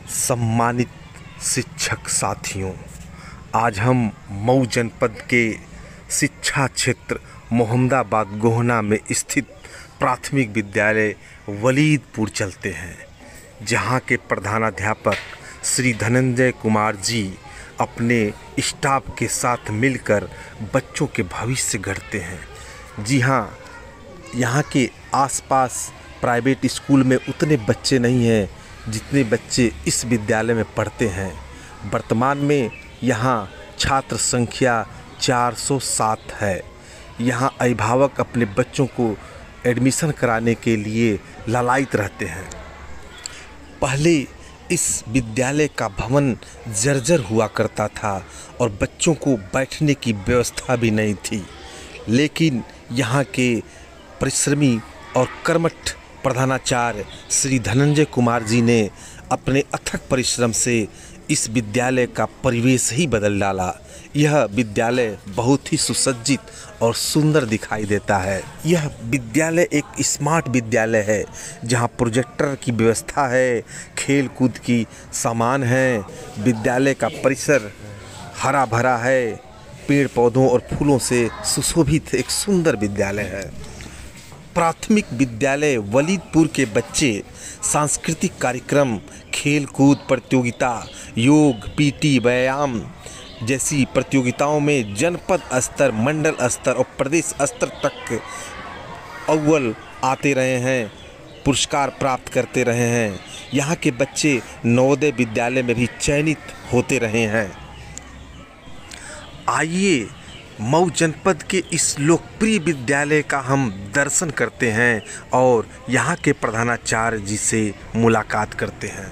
सम्मानित शिक्षक साथियों, आज हम मऊ जनपद के शिक्षा क्षेत्र मोहम्मदाबाद गोहना में स्थित प्राथमिक विद्यालय वलीदपुर चलते हैं, जहां के प्रधानाध्यापक श्री धनंजय कुमार जी अपने स्टाफ के साथ मिलकर बच्चों के भविष्य गढ़ते हैं। जी हाँ, यहाँ के आसपास प्राइवेट स्कूल में उतने बच्चे नहीं हैं जितने बच्चे इस विद्यालय में पढ़ते हैं। वर्तमान में यहाँ छात्र संख्या 407 है। यहाँ अभिभावक अपने बच्चों को एडमिशन कराने के लिए लालायित रहते हैं। पहले इस विद्यालय का भवन जर्जर हुआ करता था और बच्चों को बैठने की व्यवस्था भी नहीं थी, लेकिन यहाँ के परिश्रमी और कर्मठ प्रधानाचार्य श्री धनंजय कुमार जी ने अपने अथक परिश्रम से इस विद्यालय का परिवेश ही बदल डाला। यह विद्यालय बहुत ही सुसज्जित और सुंदर दिखाई देता है। यह विद्यालय एक स्मार्ट विद्यालय है, जहां प्रोजेक्टर की व्यवस्था है, खेल कूद की सामान है। विद्यालय का परिसर हरा भरा है, पेड़ पौधों और फूलों से सुशोभित एक सुंदर विद्यालय है। प्राथमिक विद्यालय वलीदपुर के बच्चे सांस्कृतिक कार्यक्रम, खेल कूद प्रतियोगिता, योग, पीटी, व्यायाम जैसी प्रतियोगिताओं में जनपद स्तर, मंडल स्तर और प्रदेश स्तर तक अव्वल आते रहे हैं, पुरस्कार प्राप्त करते रहे हैं। यहाँ के बच्चे नवोदय विद्यालय में भी चयनित होते रहे हैं। आइए मऊ जनपद के इस लोकप्रिय विद्यालय का हम दर्शन करते हैं और यहाँ के प्रधानाचार्य जी से मुलाकात करते हैं।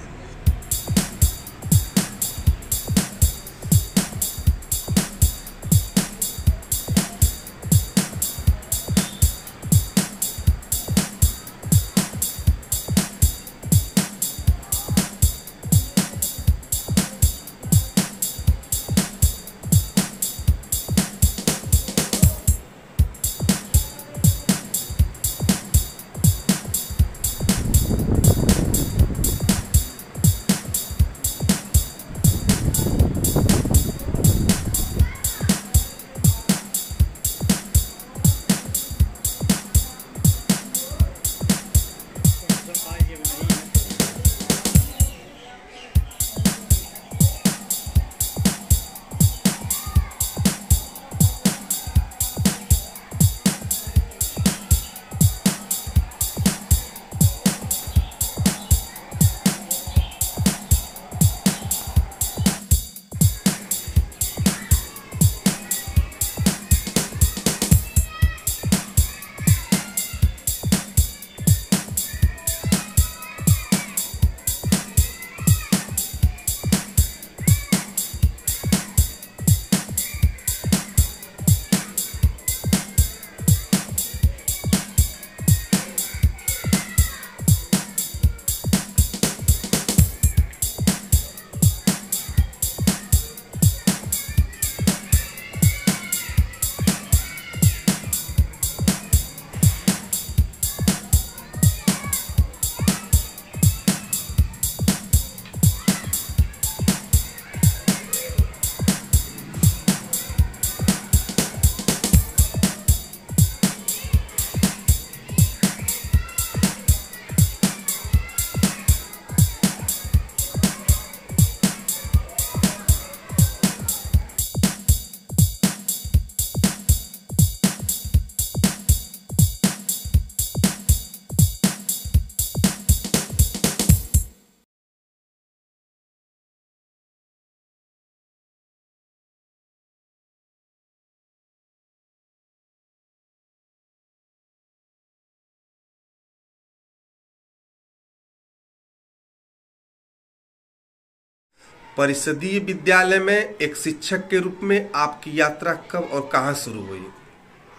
परिषदीय विद्यालय में एक शिक्षक के रूप में आपकी यात्रा कब और कहां शुरू हुई?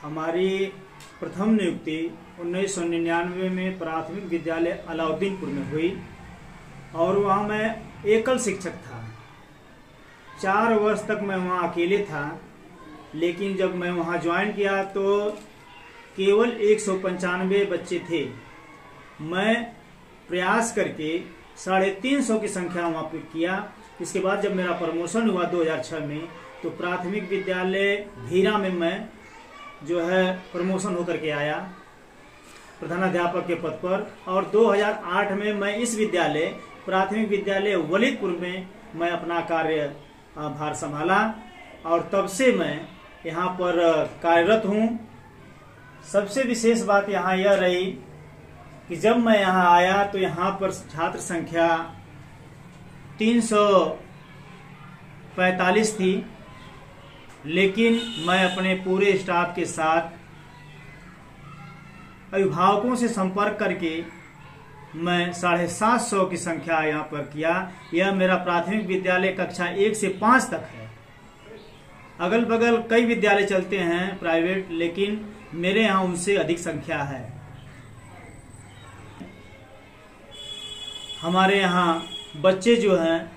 हमारी प्रथम नियुक्ति 1999 में प्राथमिक विद्यालय अलाउद्दीनपुर में हुई और वहाँ मैं एकल शिक्षक था। 4 वर्ष तक मैं वहाँ अकेले था, लेकिन जब मैं वहाँ ज्वाइन किया तो केवल 195 बच्चे थे। मैं प्रयास करके 350 की संख्या वहाँ पे किया। इसके बाद जब मेरा प्रमोशन हुआ 2006 में, तो प्राथमिक विद्यालय भीरा में मैं जो है प्रमोशन होकर के आया प्रधानाध्यापक के पद पर। और 2008 में मैं इस विद्यालय प्राथमिक विद्यालय वलीदपुर में मैं अपना कार्य भार संभाला और तब से मैं यहाँ पर कार्यरत हूँ। सबसे विशेष बात यहाँ यह रही कि जब मैं यहाँ आया तो यहाँ पर छात्र संख्या 345 थी, लेकिन मैं अपने पूरे स्टाफ के साथ अभिभावकों से संपर्क करके मैं 750 की संख्या यहाँ पर किया। यह मेरा प्राथमिक विद्यालय कक्षा 1 से 5 तक है। अगल बगल कई विद्यालय चलते हैं प्राइवेट, लेकिन मेरे यहाँ उनसे अधिक संख्या है। हमारे यहाँ बच्चे जो हैं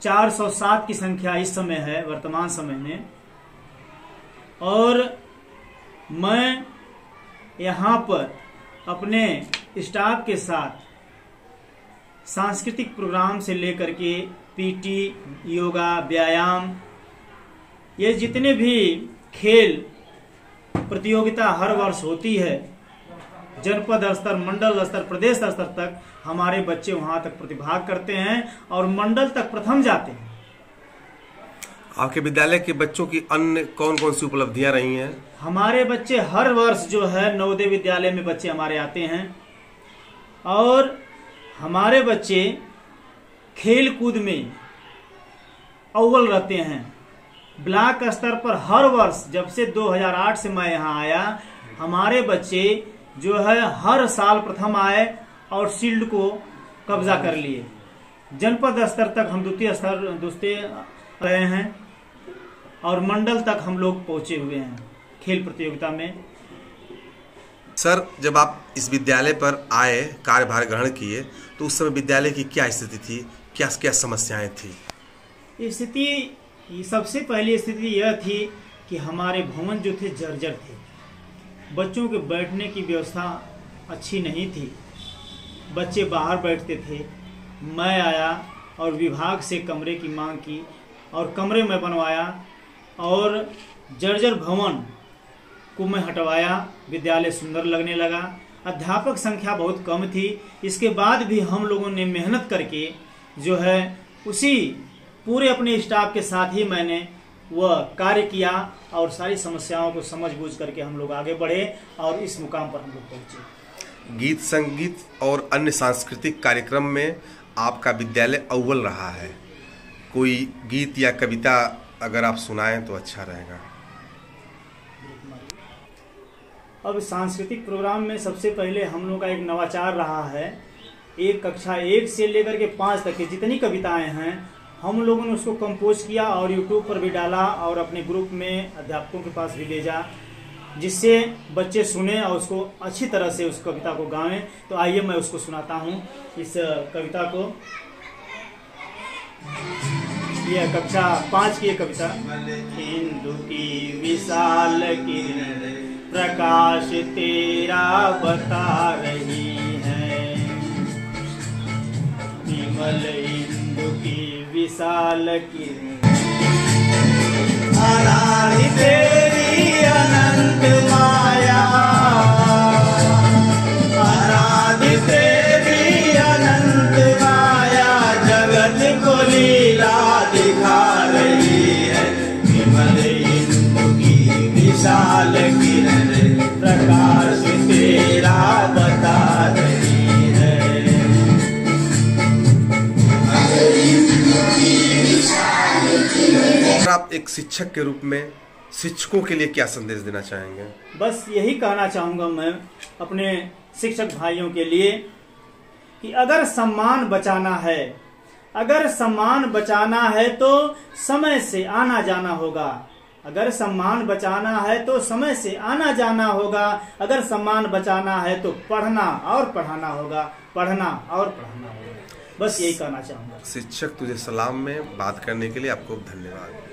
407 की संख्या इस समय है वर्तमान समय में। और मैं यहाँ पर अपने स्टाफ के साथ सांस्कृतिक प्रोग्राम से लेकर के पीटी, योगा, व्यायाम, ये जितने भी खेल प्रतियोगिता हर वर्ष होती है, जनपद स्तर, मंडल स्तर, प्रदेश स्तर तक हमारे बच्चे वहां तक प्रतिभाग करते हैं और मंडल तक प्रथम जाते हैं। आपके विद्यालय के बच्चों की अन्य कौन कौन सी उपलब्धियां रही हैं? हमारे बच्चे हर वर्ष जो है नवोदय विद्यालय में बच्चे हमारे आते हैं और हमारे बच्चे खेल कूद में अव्वल रहते हैं। ब्लॉक स्तर पर हर वर्ष, जब से 2008 से मैं यहाँ आया, हमारे बच्चे जो है हर साल प्रथम आए और शील्ड को कब्जा कर लिए। जनपद स्तर तक हम द्वितीय रहे हैं और मंडल तक हम लोग पहुंचे हुए हैं खेल प्रतियोगिता में। सर, जब आप इस विद्यालय पर आए, कार्यभार ग्रहण किए, तो उस समय विद्यालय की क्या स्थिति थी, क्या क्या समस्याएं थी? स्थिति, सबसे पहली स्थिति यह थी कि हमारे भवन जो थे जर्जर थे, बच्चों के बैठने की व्यवस्था अच्छी नहीं थी, बच्चे बाहर बैठते थे। मैं आया और विभाग से कमरे की मांग की और कमरे में बनवाया और जर्जर भवन को मैं हटवाया। विद्यालय सुंदर लगने लगा। अध्यापक संख्या बहुत कम थी, इसके बाद भी हम लोगों ने मेहनत करके जो है उसी पूरे अपने स्टाफ के साथ ही मैंने वह कार्य किया और सारी समस्याओं को समझ बूझ करके हम लोग आगे बढ़े और इस मुकाम पर हम लोग पहुंचे। गीत, संगीत और अन्य सांस्कृतिक कार्यक्रम में आपका विद्यालय अव्वल रहा है। कोई गीत या कविता अगर आप सुनाएं तो अच्छा रहेगा। अब सांस्कृतिक प्रोग्राम में सबसे पहले हम लोग का एक नवाचार रहा है। एक कक्षा 1 से लेकर के 5 तक की जितनी कविताएं हैं हम लोगों ने उसको कंपोज किया और यूट्यूब पर भी डाला और अपने ग्रुप में अध्यापकों के पास भी भेजा, जिससे बच्चे सुने और उसको अच्छी तरह से उस कविता को गाएं। तो आइए मैं उसको सुनाता हूं इस कविता को। यह कक्षा 5 की कविता। हिंदू की विशाल किरण प्रकाश तेरा बता रही है, विमल हिंदू की विशाल किरण अनादि तेरी अनंत माया, अनादि तेरी अनंत माया जगत को लीला दिखा रही है, विमल हिंदू की विशाल किरण प्रकाश तेरा बता रही है। आप एक शिक्षक के रूप में शिक्षकों के लिए क्या संदेश देना चाहेंगे? बस यही कहना चाहूंगा मैं अपने शिक्षक भाइयों के लिए कि अगर सम्मान बचाना है, अगर सम्मान बचाना है तो समय से आना जाना होगा। अगर सम्मान बचाना है तो समय से आना जाना होगा। अगर सम्मान बचाना है तो पढ़ना और पढ़ाना होगा, पढ़ना और पढ़ाना होगा। बस यही कहना चाहूंगा। शिक्षक तुझे सलाम में बात करने के लिए आपको धन्यवाद।